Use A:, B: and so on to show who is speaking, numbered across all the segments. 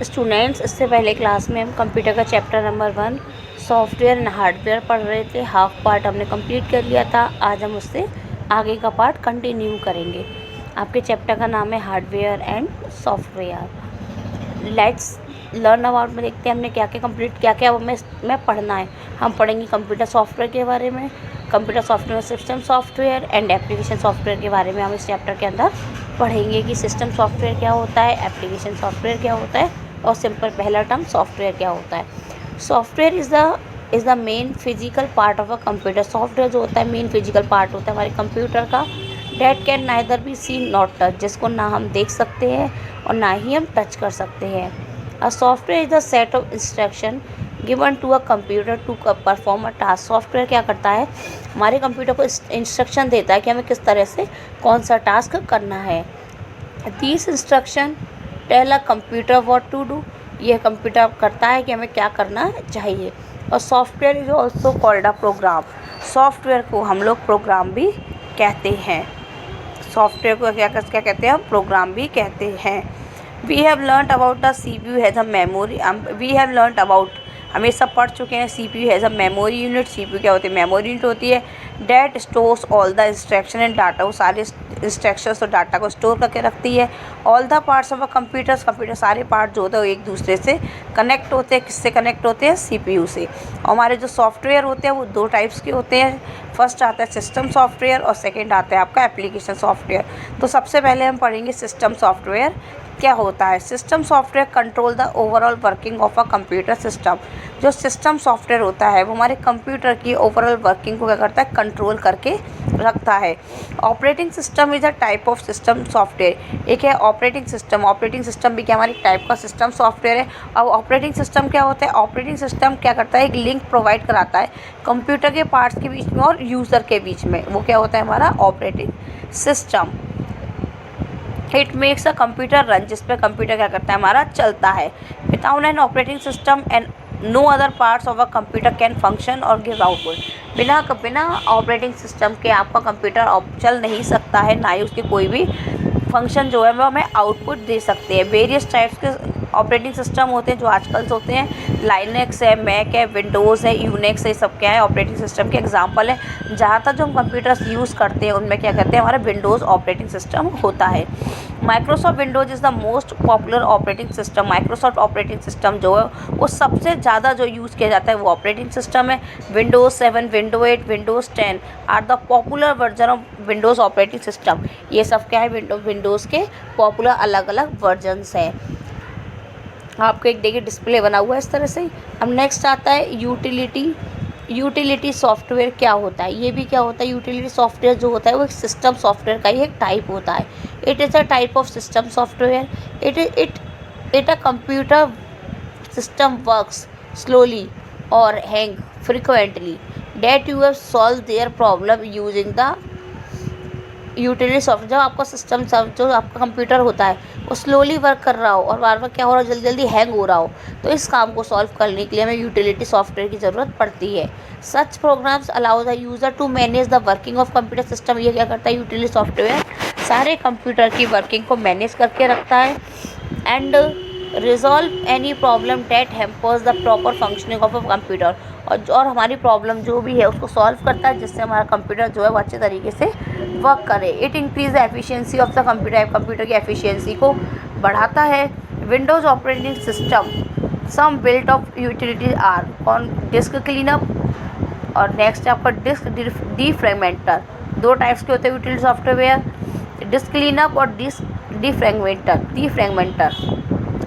A: Students, इससे पहले class में हम कंप्यूटर का chapter number 1 software and hardware पढ़ रहे थे। हाफ पार्ट हमने कंप्लीट कर लिया था। आज हम उससे आगे का पार्ट कंटिन्यू करेंगे। आपके चैप्टर का नाम है hardware and software. Let's learn about में देखते हैं हमने क्या क्या हमें पढ़ना है। हम पढ़ेंगे कंप्यूटर सॉफ्टवेयर के बारे में, computer software, system software and application software के बारे में हम इस चैप्टर के अंदर पढ़ेंगे कि सिस्टम सॉफ्टवेयर क्या होता है, एप्लीकेशन सॉफ्टवेयर क्या होता है और सिंपल पहला टर्म सॉफ्टवेयर क्या होता है। Software is the main physical part of a computer. Software जो होता है मेन फिजिकल पार्ट होता है हमारे कंप्यूटर का। That can neither be seen not touch, जिसको ना हम देख सकते हैं और ना ही हम टच कर सकते हैं। A software is the set of instruction given to a computer to perform a task. Software क्या करता है, हमारे कंप्यूटर को इंस्ट्रक्शन देता है कि हमें किस तरह से कौन सा टास्क करना है। These instruction tell a computer what to do. यह कंप्यूटर करता है कि हमें क्या करना चाहिए। और software is also called a program. Software को हम लोग प्रोग्राम भी कहते हैं। सॉफ्टवेयर को क्या कहते हैं, हम प्रोग्राम भी कहते हैं। We have learned about the CPU has a memory. We have learned about, हम ये सब पढ़ चुके हैं। CPU has a memory unit. CPU क्या होती है, मेमोरी यूनिट होती है। That stores all the instruction and data, वो सारे इंस्ट्रक्शंस और डाटा को स्टोर करके रखती है। All the parts of a computer सारे पार्ट जो होते हैं वो एक दूसरे से कनेक्ट होते हैं। किससे कनेक्ट होते हैं, CPU से। और हमारे जो सॉफ्टवेयर होते हैं वो दो टाइप्स के होते हैं। फर्स्ट आता है सिस्टम सॉफ्टवेयर और सेकेंड आता है आपका एप्लीकेशन सॉफ्टवेयर। तो सबसे पहले हम पढ़ेंगे सिस्टम सॉफ्टवेयर क्या होता है। System software control the overall working of a computer system. जो सिस्टम सॉफ्टवेयर होता है वो हमारे कंप्यूटर की ओवरऑल वर्किंग को क्या करता है, कंट्रोल करके रखता है। Operating system is a type of system software. एक है ऑपरेटिंग सिस्टम। ऑपरेटिंग सिस्टम भी क्या हमारी टाइप का सिस्टम सॉफ्टवेयर है। अब ऑपरेटिंग सिस्टम क्या होता है, ऑपरेटिंग सिस्टम क्या करता है, एक लिंक प्रोवाइड कराता है कंप्यूटर के पार्ट्स के बीच में और यूज़र के बीच में। वो क्या होता है, हमारा operating system. It makes a computer run, जिस पर कंप्यूटर क्या करता है, हमारा चलता है। Without an operating system and no other parts of a computer can function or give output. बिना ऑपरेटिंग सिस्टम के आपका कंप्यूटर चल नहीं सकता है, ना ही उसके कोई भी फंक्शन जो है वो हमें आउटपुट दे सकते हैं। वेरियस टाइप्स के ऑपरेटिंग सिस्टम होते हैं जो आजकल होते हैं। लाइनक्स है, मैक है, विंडोज़ है, यूनिक्स है, सब क्या है, ऑपरेटिंग सिस्टम के एग्जांपल है। ज़्यादातर जो हम कंप्यूटर्स यूज़ करते हैं उनमें क्या कहते हैं, हमारा विंडोज़ ऑपरेटिंग सिस्टम होता है। Microsoft Windows is the most popular operating system. Microsoft operating system जो है वो सबसे ज़्यादा जो यूज़ किया जाता है वो ऑपरेटिंग सिस्टम है। Windows 7, Windows 8, Windows 10 are the popular version of Windows operating system. ये सब क्या है, विंडोज़ के पॉपुलर अलग अलग वर्जन्स हैं। आपको एक देखिए डिस्प्ले बना हुआ है इस तरह से। अब नेक्स्ट आता है यूटिलिटी। यूटिलिटी सॉफ्टवेयर क्या होता है, ये भी क्या होता है, यूटिलिटी सॉफ्टवेयर जो होता है वो एक सिस्टम सॉफ्टवेयर का ही एक टाइप होता है। It is a type of system software. It a computer system works slowly और hang frequently that you have solve their problem using the utility software. जब आपका सिस्टम जो आपका कंप्यूटर होता है वो स्लोली वर्क कर रहा हो और बार बार क्या हो रहा हो, जल्दी जल्दी हैंग हो रहा हो, तो इस काम को सॉल्व करने के लिए हमें यूटिलिटी सॉफ्टवेयर की ज़रूरत पड़ती है। Such programs allow the user to manage the working of computer system. ये क्या करता है, यूटिलिटी सॉफ्टवेयर सारे कंप्यूटर की वर्किंग को मैनेज करके रखता है। And resolve any problem that hampers the proper functioning of a computer. और हमारी प्रॉब्लम जो भी है उसको सॉल्व करता है, जिससे हमारा कंप्यूटर जो है वो अच्छे तरीके से वर्क करे। It increase the efficiency of the computer. Computer की एफिशिएंसी को बढ़ाता है। Windows operating system some built of utility are on disk cleanup और नेक्स्ट आपका डिस्क डीफ्रैगमेंटर। दो टाइप्स के होते हैं यूटिलिटी सॉफ्टवेयर, डिस्क क्लीनअप और डिस्क डीफ्रैगमेंटर।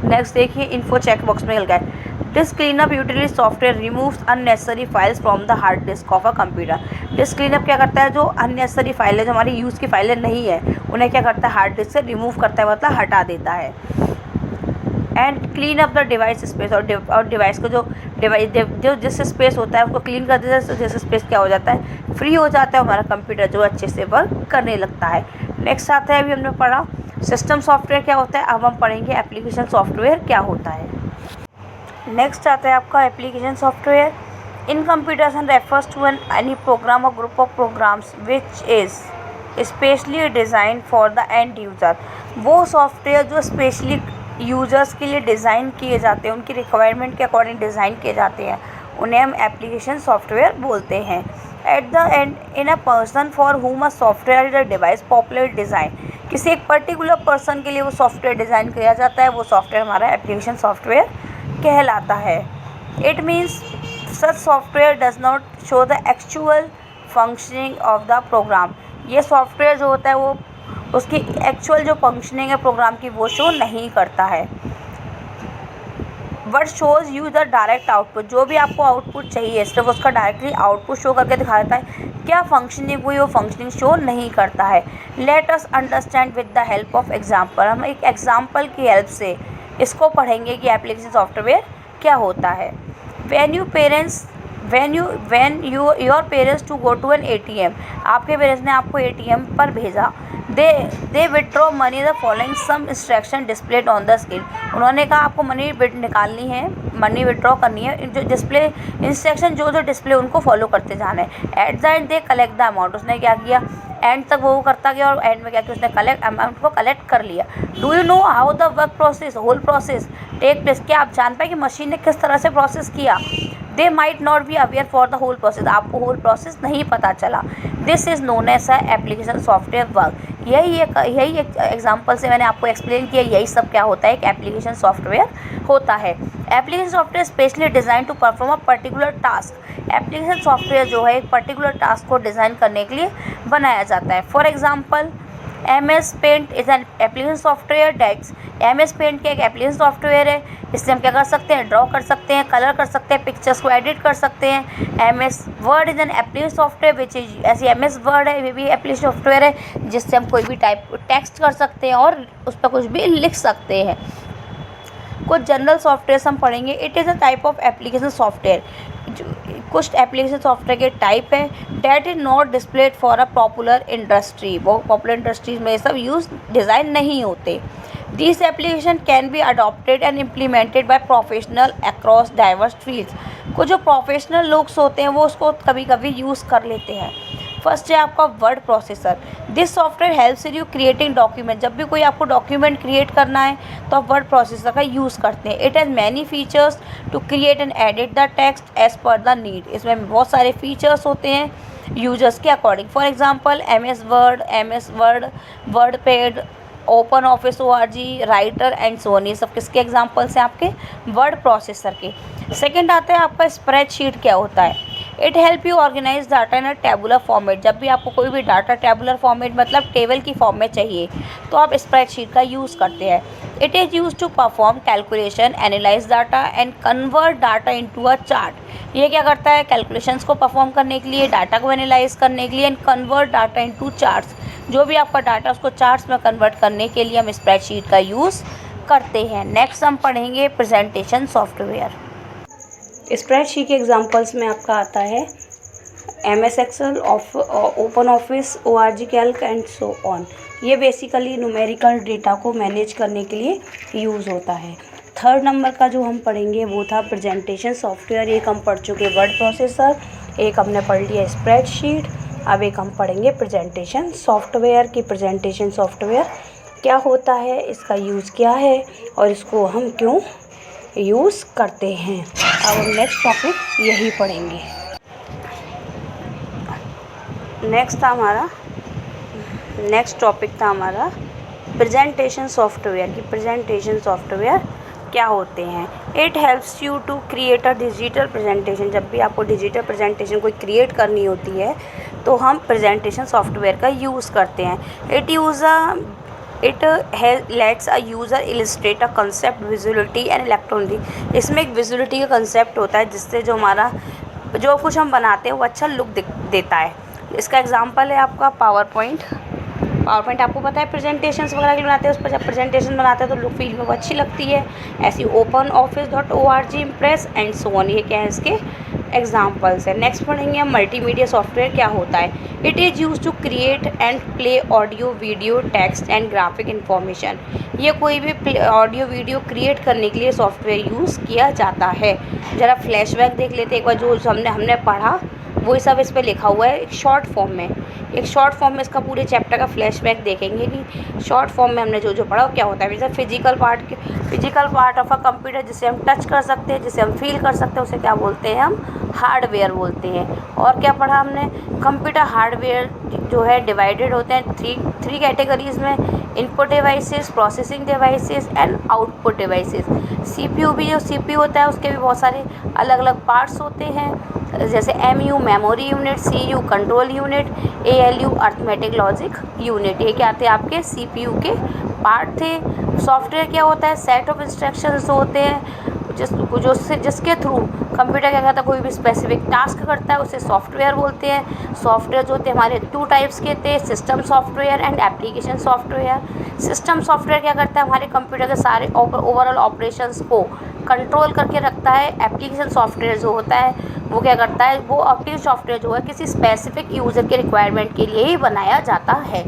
A: नेक्स्ट देखिए इन्फो चेक बॉक्स में लिखा है disk cleanup utility software removes unnecessary files from the hard disk of a computer. Disk cleanup क्या करता है, जो अननेसेसरी फाइलें जो हमारी यूज़ की फाइलें नहीं है उन्हें क्या करता है, हार्ड डिस्क से रिमूव करता है, मतलब हटा देता है। And clean up the device space. और डिवाइस को जो जिस स्पेस होता है उसको क्लीन कर देता है, तो जिस स्पेस क्या हो जाता है, फ्री हो जाता है, हमारा कंप्यूटर जो अच्छे से वर्क करने लगता है। नेक्स्ट आता है, अभी हमने पढ़ा सिस्टम सॉफ्टवेयर क्या होता है, अब हम पढ़ेंगे एप्लीकेशन सॉफ्टवेयर क्या होता है। नेक्स्ट आता है आपका application software. In computers and refers to any program or group of programs which is specially design for the end user. वो सॉफ्टवेयर जो स्पेशली यूज़र्स के लिए डिज़ाइन किए जाते हैं, उनकी रिक्वायरमेंट के अकॉर्डिंग डिज़ाइन किए जाते हैं, उन्हें हम एप्लीकेशन सॉफ्टवेयर बोलते हैं। At the and in a person for हुम a software is a device popular design, किसी एक पर्टिकुलर पर्सन के लिए वो सॉफ्टवेयर डिज़ाइन किया जाता है, वो सॉफ्टवेयर हमारा एप्लीकेशन सॉफ्टवेयर कहलाता है। It means such software does not show the actual functioning of the program, ये सॉफ्टवेयर जो होता है वो उसकी एक्चुअल जो फंक्शनिंग है प्रोग्राम की वो शो नहीं करता है। But shows you the direct output, जो भी आपको आउटपुट चाहिए सिर्फ उसका डायरेक्टली आउटपुट शो करके दिखा देता है, क्या फंक्शनिंग हुई वो फंक्शनिंग शो नहीं करता है। Let us understand with the help of example, हम एक एग्जाम्पल की हेल्प से इसको पढ़ेंगे कि एप्लीकेशन सॉफ्टवेयर क्या होता है। when your parents to go to an ATM, आपके पेरेंट्स ने आपको ATM पर भेजा, they withdraw money the following some instruction displayed on the screen, उन्होंने कहा आपको मनी निकालनी है, मनी विड्रॉ करनी है, जो डिस्प्ले इंस्ट्रक्शन जो डिस्प्ले उनको फॉलो करते जाना है। At the and they collect the amount, उसने क्या किया एंड तक वो करता गया और एंड में क्या किया उसने अमाउंट को कलेक्ट कर लिया। Do you know how the work process whole process take place, क्या आप जान पाए कि मशीन ने किस तरह से प्रोसेस किया। They might not be aware for the whole process, आपको होल प्रोसेस नहीं पता चला। This is known as a application software work, यही एक एग्जाम्पल से मैंने आपको एक्सप्लेन किया, यही सब क्या होता है, एक एप्लीकेशन सॉफ्टवेयर होता है। Application software specially design to perform a particular task, application software जो है एक पर्टिकुलर टास्क को डिज़ाइन करने के लिए बनाया जाता है। For example MS paint is an application software desk, MS paint का एक एप्लीकेशन सॉफ्टवेयर है, इससे हम क्या कर सकते हैं, ड्रॉ कर सकते हैं, कलर कर सकते हैं, पिक्चर्स को एडिट कर सकते हैं। MS word is an application software which is ऐसी MS वर्ड है, ये भी एप्लीकेशन सॉफ्टवेयर है जिससे हम कोई भी टाइप टेक्स्ट कर सकते हैं और उस पर कुछ भी लिख सकते हैं। कुछ जनरल सॉफ्टवेयर हम पढ़ेंगे। It is a type of application software, कुछ एप्लीकेशन सॉफ्टवेयर के टाइप है that is not displayed for a popular industry, वो पॉपुलर इंडस्ट्रीज में ये सब यूज़ डिज़ाइन नहीं होते। This application can be adopted and implemented by professional across diverse fields, कुछ जो प्रोफेशनल लोग होते हैं वो उसको कभी कभी यूज़ कर लेते हैं। फर्स्ट है आपका word processor, this software helps you creating document, जब भी कोई आपको डॉक्यूमेंट क्रिएट करना है तो आप वर्ड प्रोसेसर का यूज़ करते हैं। It has many features to create and edit the text as per the need, इसमें बहुत सारे फीचर्स होते हैं यूजर्स के according. For example MS Word, WordPad, OpenOffice ORG, Writer and so on, ये सब किसके एग्जांपल्स हैं, आपके वर्ड प्रोसेसर के। सेकंड आता है आपका स्प्रेडशीट, क्या होता है, it help you organize data in a tabular format, जब भी आपको कोई भी डाटा टेबुलर फॉर्मेट मतलब टेबल की फॉर्म में चाहिए तो आप स्प्रेडशीट का यूज़ करते हैं। It is use to perform calculation, analyze data and convert data into a chart, ये क्या करता है, कैलकुलेशंस को परफॉर्म करने के लिए, डाटा को एनालाइज करने के लिए and convert data into charts, जो भी आपका डाटा उसको चार्ट्स में कन्वर्ट करने के लिए हम स्प्रेडशीट का यूज़ करते हैं। नेक्स्ट हम पढ़ेंगे प्रेजेंटेशन सॉफ्टवेयर। स्प्रेडशीट के एग्जांपल्स में आपका आता है MS Excel, OpenOffice, ORG Calc and so on, ये बेसिकली न्यूमेरिकल डेटा को मैनेज करने के लिए यूज़ होता है। थर्ड नंबर का जो हम पढ़ेंगे वो था प्रेजेंटेशन सॉफ्टवेयर, एक हम पढ़ चुके वर्ड प्रोसेसर, एक हमने पढ़ लिया स्प्रेडशीट, अब एक हम पढ़ेंगे प्रेजेंटेशन सॉफ्टवेयर की प्रेजेंटेशन सॉफ्टवेयर क्या होता है, इसका यूज़ क्या है और इसको हम क्यों यूज़ करते हैं। अब हम नेक्स्ट टॉपिक यही पढ़ेंगे। नेक्स्ट टॉपिक था हमारा प्रेजेंटेशन सॉफ्टवेयर की प्रेजेंटेशन सॉफ्टवेयर क्या होते हैं। It helps you to create a digital presentation, जब भी आपको डिजिटल प्रेजेंटेशन कोई क्रिएट करनी होती है तो हम प्रेजेंटेशन सॉफ्टवेयर का यूज़ करते हैं। It let's a user illustrate a concept visuality and electronic, इसमें एक विजुअलिटी का कंसेप्ट होता है जिससे जो हमारा जो कुछ हम बनाते हैं वो अच्छा लुक देता है। इसका एग्जांपल है आपका पावर पॉइंट आपको पता है प्रेजेंटेशंस वगैरह के लिए बनाते हैं, उस पर जब प्रेजेंटेशन बनाते हैं तो लुक फील में वो अच्छी लगती है। ऐसी open office .org, impress and so on, ये क्या है इसके एग्जांपल्स है। नेक्स्ट पढ़ेंगे हम मल्टीमीडिया सॉफ्टवेयर क्या होता है। It is use to create and play audio, video, text and graphic information, ये कोई भी ऑडियो वीडियो क्रिएट करने के लिए सॉफ्टवेयर यूज़ किया जाता है। ज़रा फ्लैशबैक देख लेते एक बार जो हमने पढ़ा वही सब इस पे लिखा हुआ है एक शॉर्ट फॉर्म में। एक शॉर्ट फॉर्म में इसका पूरे चैप्टर का फ्लैशबैक देखेंगे कि शॉर्ट फॉर्म में हमने जो जो पढ़ा वो क्या होता है। जैसे physical part of a computer जिसे हम टच कर सकते हैं, जिसे हम फील कर सकते हैं, उसे क्या बोलते हैं हम हार्डवेयर बोलते हैं। और क्या पढ़ा हमने, कंप्यूटर हार्डवेयर जो है डिवाइडेड होते हैं थ्री कैटेगरीज में, input devices, processing devices and output devices. CPU भी जो सीपीयू होता है उसके भी बहुत सारे अलग अलग पार्ट्स होते हैं, जैसे MU memory unit, CU control unit, ALU arithmetic logic unit. ये क्या थे आपके सीपीयू के पार्ट थे। सॉफ्टवेयर क्या होता है, सेट ऑफ इंस्ट्रक्शंस होते हैं जिसके थ्रू कंप्यूटर क्या करता है, कोई भी स्पेसिफिक टास्क करता है, उसे सॉफ्टवेयर बोलते हैं। सॉफ्टवेयर जो होते हैं हमारे 2 टाइप्स के थे, system software and application software. System software क्या करता है, हमारे कंप्यूटर के सारे ओवरऑल ऑपरेशंस को कंट्रोल करके रखता है। एप्लीकेशन सॉफ्टवेयर जो होता है वो क्या करता है, वो एप्लीकेशन सॉफ्टवेयर जो है किसी स्पेसिफिक यूज़र के रिक्वायरमेंट के लिए ही बनाया जाता है।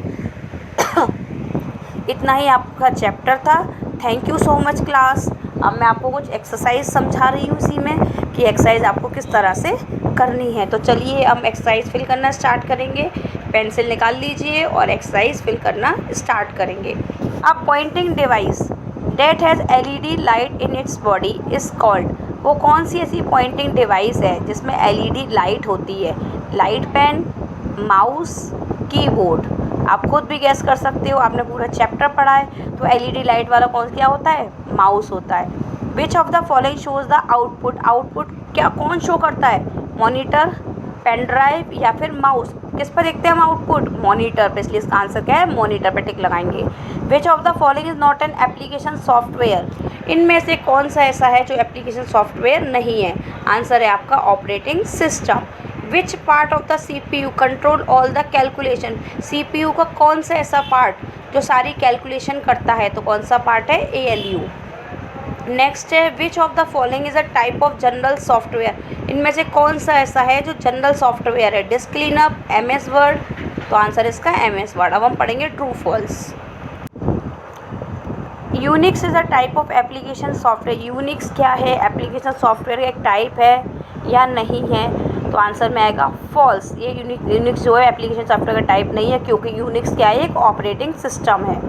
A: इतना ही आपका चैप्टर था। Thank you so much class. अब मैं आपको कुछ एक्सरसाइज समझा रही हूँ इसी में कि एक्सरसाइज आपको किस तरह से करनी है। तो चलिए हम एक्सरसाइज फिल करना स्टार्ट करेंगे। पेंसिल निकाल लीजिए और एक्सरसाइज फिल करना स्टार्ट करेंगे। अब pointing device that has LED light in its body is called. वो कौन सी ऐसी पॉइंटिंग डिवाइस है जिसमें एलईडी लाइट होती है? Light pen, mouse, keyboard. आप खुद भी गैस कर सकते हो, आपने पूरा चैप्टर पढ़ा है। तो एलईडी लाइट वाला क्या होता है, माउस होता है। Which of the following shows the output. Output क्या कौन शो करता है, मॉनिटर, पेन ड्राइव या फिर माउस? किस पर देखते हैं हम आउटपुट, मॉनिटर पे, इसलिए इसका आंसर क्या है, मॉनिटर पे टिक लगाएंगे। विच of the following is not an application software. इनमें से कौन सा ऐसा है जो एप्लीकेशन सॉफ्टवेयर नहीं है? आंसर है आपका operating system. Which part of the CPU control all the calculation. CPU का कौन सा ऐसा पार्ट जो सारी कैलकुलेशन करता है? तो कौन सा पार्ट है, ALU। नेक्स्ट है which of the following is a type of general software. इनमें से कौन सा ऐसा है जो जनरल सॉफ्टवेयर है? Disk cleanup, MS Word. तो आंसर इसका MS वर्ड। अब हम पढ़ेंगे true false. Unix is a type of application software. Unix क्या है, एप्लीकेशन सॉफ्टवेयर का एक टाइप है या नहीं है? तो आंसर में आएगा फॉल्स। ये यूनिक्स जो है एप्लीकेशन सॉफ्टवेयर का टाइप नहीं है, क्योंकि यूनिक्स क्या है, एक ऑपरेटिंग सिस्टम है।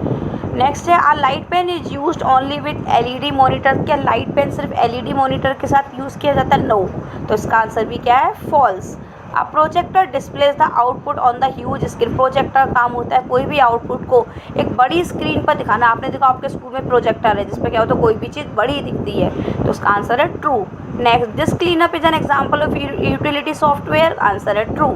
A: नेक्स्ट है a light pen is used only with LED monitor. क्या लाइट पेन सिर्फ LED मॉनिटर के साथ यूज़ किया जाता है? नो। तो इसका आंसर भी क्या है, false. A projector displays the output on the huge screen. Projector का काम होता है कोई भी आउटपुट को एक बड़ी स्क्रीन पर दिखाना। आपने देखा आपके स्कूल में प्रोजेक्टर है जिसपे क्या होता है, कोई भी चीज़ बड़ी दिखती है। तो उसका आंसर है true. Next, disk cleanup is an example of utility software. Answer है true.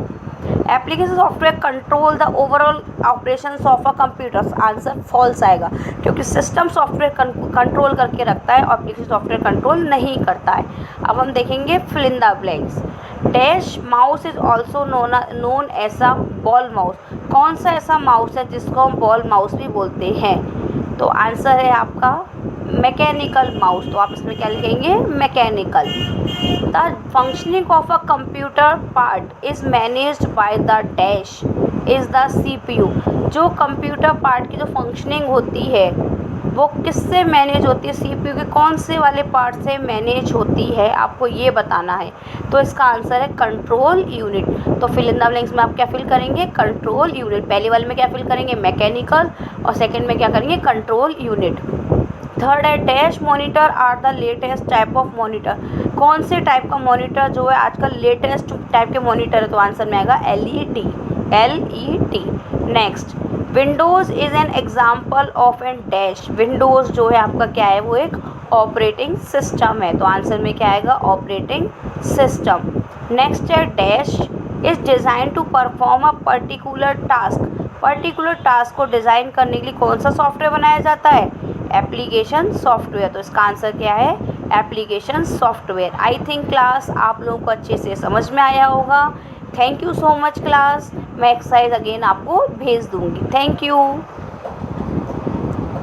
A: Application software control the overall operation of a computer. Answer false आएगा, क्योंकि सिस्टम सॉफ्टवेयर कंट्रोल करके रखता है और एप्लीकेशन सॉफ्टवेयर कंट्रोल नहीं करता है। अब हम देखेंगे fill in the blanks. Dash mouse is also known as a ball mouse. कौन सा ऐसा माउस है जिसको हम बॉल माउस भी बोलते हैं? तो आंसर है आपका मैकेनिकल माउस। तो आप इसमें क्या लिखेंगे, mechanical. The functioning of a computer part is managed by the dash is the CPU। जो कंप्यूटर पार्ट की जो फंक्शनिंग होती है वो किससे मैनेज होती है? CPU के कौन से वाले पार्ट से मैनेज होती है, आपको ये बताना है। तो इसका आंसर है कंट्रोल यूनिट। तो फिल इन द ब्लैंक्स में आप क्या फिल करेंगे, कंट्रोल यूनिट। पहले वाले में क्या फिल करेंगे, मैकेनिकल, और सेकंड में क्या करेंगे, कंट्रोल यूनिट। थर्ड है dash monitor are the latest type of monitor. कौन से टाइप का मॉनिटर जो है आजकल लेटेस्ट टाइप के मॉनिटर है? तो आंसर में आएगा LED। Next, Windows is an example of an dash. Windows जो है आपका क्या है, वो एक ऑपरेटिंग सिस्टम है। तो आंसर में क्या आएगा, ऑपरेटिंग सिस्टम। नेक्स्ट है dash is design to perform a particular task. Particular task को डिज़ाइन करने के लिए कौन सा सॉफ्टवेयर बनाया जाता है, एप्लीकेशन सॉफ्टवेयर। तो इसका आंसर क्या है, application software. I think class आप लोगों को अच्छे से समझ में आया होगा। Thank you so much class. मैं एक्सरसाइज अगेन आपको भेज दूँगी। Thank you.